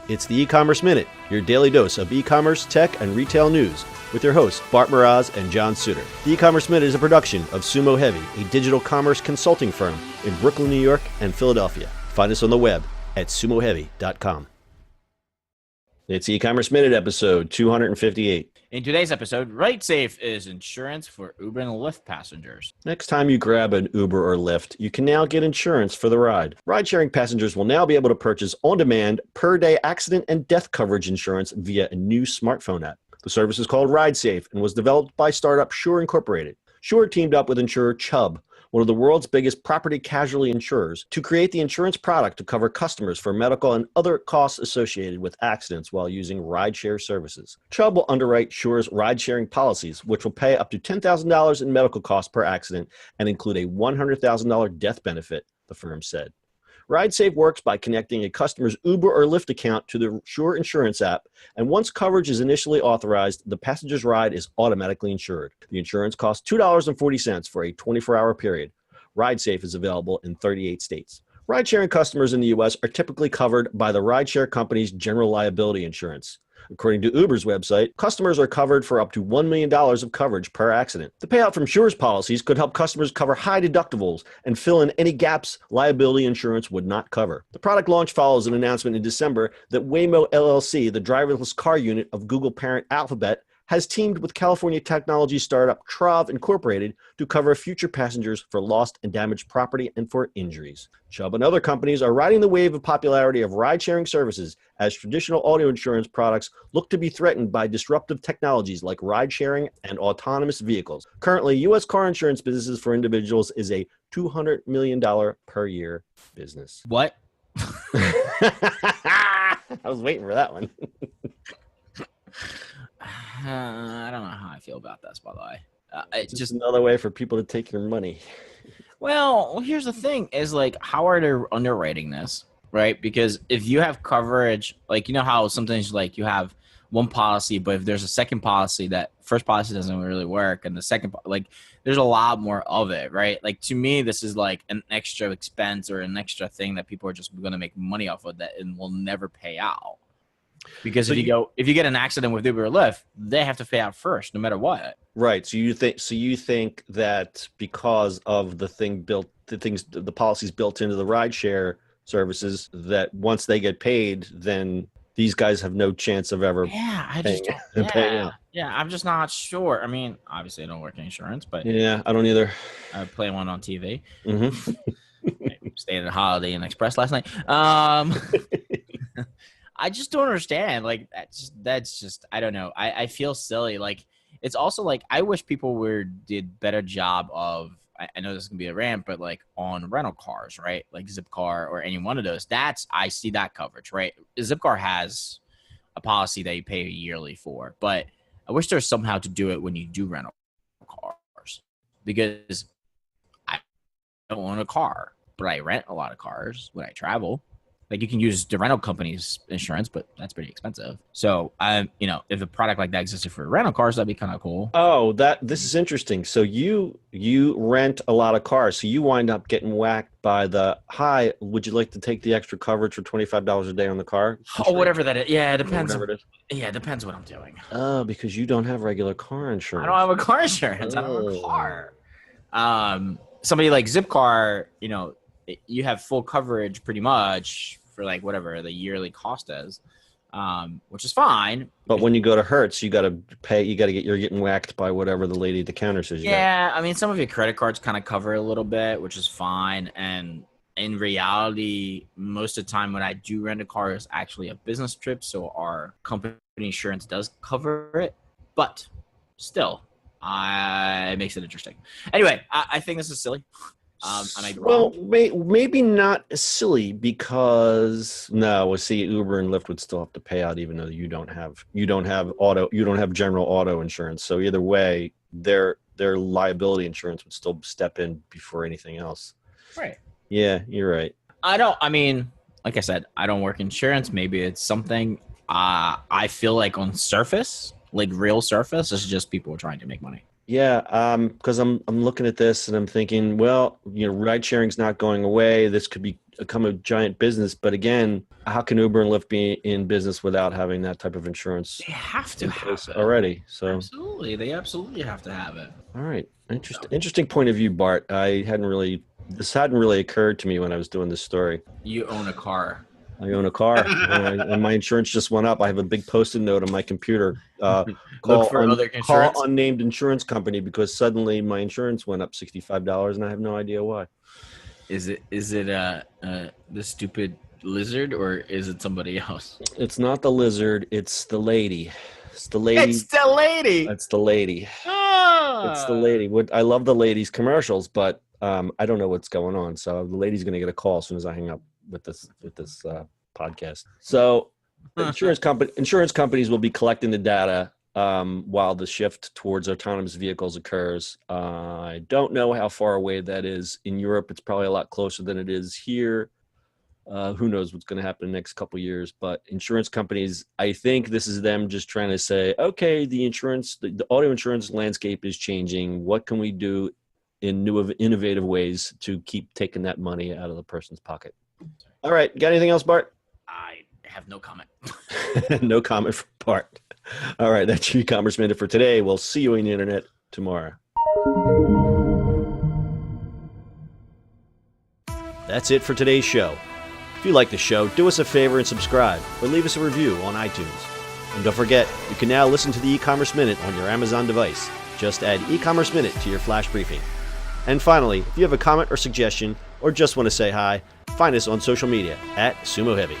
It's the E-Commerce Minute, your daily dose of e-commerce, tech, and retail news with your hosts, Bart Mraz and John Suter. The E-Commerce Minute is a production of Sumo Heavy, a digital commerce consulting firm in Brooklyn, New York, and Philadelphia. Find us on the web at sumoheavy.com. It's the E-Commerce Minute, episode 258. In today's episode, RideSafe is insurance for Uber and Lyft passengers. Next time you grab an Uber or Lyft, you can now get insurance for the ride. Ride-sharing passengers will now be able to purchase on-demand, per-day accident and death coverage insurance via a new smartphone app. The service is called RideSafe and was developed by startup Sure Incorporated. Sure teamed up with insurer Chubb, one of the world's biggest property casualty insurers, to create the insurance product to cover customers for medical and other costs associated with accidents while using rideshare services. Chubb will underwrite Sure's ride-sharing policies, which will pay up to $10,000 in medical costs per accident and include a $100,000 death benefit, the firm said. RideSafe works by connecting a customer's Uber or Lyft account to the Sure Insurance app, and once coverage is initially authorized, the passenger's ride is automatically insured. The insurance costs $2.40 for a 24-hour period. RideSafe is available in 38 states. Ride-sharing customers in the U.S. are typically covered by the rideshare company's general liability insurance. According to Uber's website, customers are covered for up to $1 million of coverage per accident. The payout from Sure's policies could help customers cover high deductibles and fill in any gaps liability insurance would not cover. The product launch follows an announcement in December that Waymo LLC, the driverless car unit of Google parent Alphabet, has teamed with California technology startup Trav Incorporated to cover future passengers for lost and damaged property and for injuries. Chubb and other companies are riding the wave of popularity of ride-sharing services as traditional auto insurance products look to be threatened by disruptive technologies like ride-sharing and autonomous vehicles. Currently, U.S. car insurance businesses for individuals is a $200 million per year business. What? I was waiting for that one. I don't know how I feel about this, by the way. It's just another way for people to take your money. Well, here's the thing is like, how are they underwriting this, right? Because if you have coverage, like, you know how sometimes like you have one policy, but if there's a second policy, that first policy doesn't really work. And the second, like, there's a lot more of it, right? Like, to me, this is like an extra expense or an extra thing that people are just going to make money off of that and will never pay out. Because so if you get an accident with Uber or Lyft, they have to pay out first, no matter what. Right. So you think that because of the policies built into the rideshare services, that once they get paid, then these guys have no chance of ever paying out. Yeah, I'm just not sure. I mean, obviously I don't work in insurance, but yeah, I don't either. I play one on TV. Mm-hmm. Stayed at Holiday Inn Express last night. I just don't understand. Like, that's just, I don't know. I feel silly. Like, it's also like, I wish people did better job of, I know this is going to be a rant, but like on rental cars, right? Like Zipcar or any one of those, I see that coverage, right? Zipcar has a policy that you pay yearly for, but I wish there was somehow to do it when you do rental cars, because I don't own a car, but I rent a lot of cars when I travel. Like, you can use the rental company's insurance, but that's pretty expensive. So, if a product like that existed for rental cars, that'd be kind of cool. Oh, this is interesting. So you rent a lot of cars, so you wind up getting whacked by hi, would you like to take the extra coverage for $25 a day on the car? Oh, whatever that is. Yeah, it depends. Whatever it is. Yeah, it depends what I'm doing. Oh, because you don't have regular car insurance. I don't have a car insurance. I don't have a car. Somebody like Zipcar, you have full coverage pretty much for like whatever the yearly cost is, which is fine. But when you go to Hertz, you got to pay. You're getting whacked by whatever the lady at the counter says. I mean, some of your credit cards kind of cover a little bit, which is fine. And in reality, most of the time when I do rent a car, it's actually a business trip, so our company insurance does cover it. But still, it makes it interesting. Anyway, I think this is silly. Well, maybe not silly, because Uber and Lyft would still have to pay out, even though you don't have general auto insurance. So either way, their liability insurance would still step in before anything else. Right. Yeah, you're right. Like I said, I don't work insurance. Maybe it's something I feel like on surface, like real surface, it's just people trying to make money. Yeah, because I'm looking at this and I'm thinking, well, ride sharing's not going away. This could become a giant business, but again, how can Uber and Lyft be in business without having that type of insurance They have to in have place it. already? So, Absolutely, they absolutely have to have it. all right, So, interesting point of view, Bart. This hadn't really occurred to me when I was doing this story. you own a car. I own a car, and my insurance just went up. I have a big post-it note on my computer. Look for other Call insurance. unnamed insurance company because suddenly my insurance went up $65, and I have no idea why. Is it the stupid lizard or is it somebody else? It's not the lizard. It's the lady. It's the It's lady. the lady. It's the lady. It's the Ah. lady. I love the ladies commercials, but I don't know what's going on. So the lady's going to get a call as soon as I hang up with this podcast. So insurance companies will be collecting the data while the shift towards autonomous vehicles occurs. I don't know how far away that is. In Europe, it's probably a lot closer than it is here. Who knows what's going to happen in the next couple of years, but insurance companies, I think this is them just trying to say, okay, the auto insurance landscape is changing. What can we do in new innovative ways to keep taking that money out of the person's pocket? All right. Got anything else, Bart? I have no comment. No comment from Bart. All right. That's your e-commerce minute for today. We'll see you on the internet tomorrow. That's it for today's show. If you like the show, do us a favor and subscribe or leave us a review on iTunes. And don't forget, you can now listen to the e-commerce minute on your Amazon device. Just add e-commerce minute to your flash briefing. And finally, if you have a comment or suggestion or just want to say hi, find us on social media @Sumo Heavy.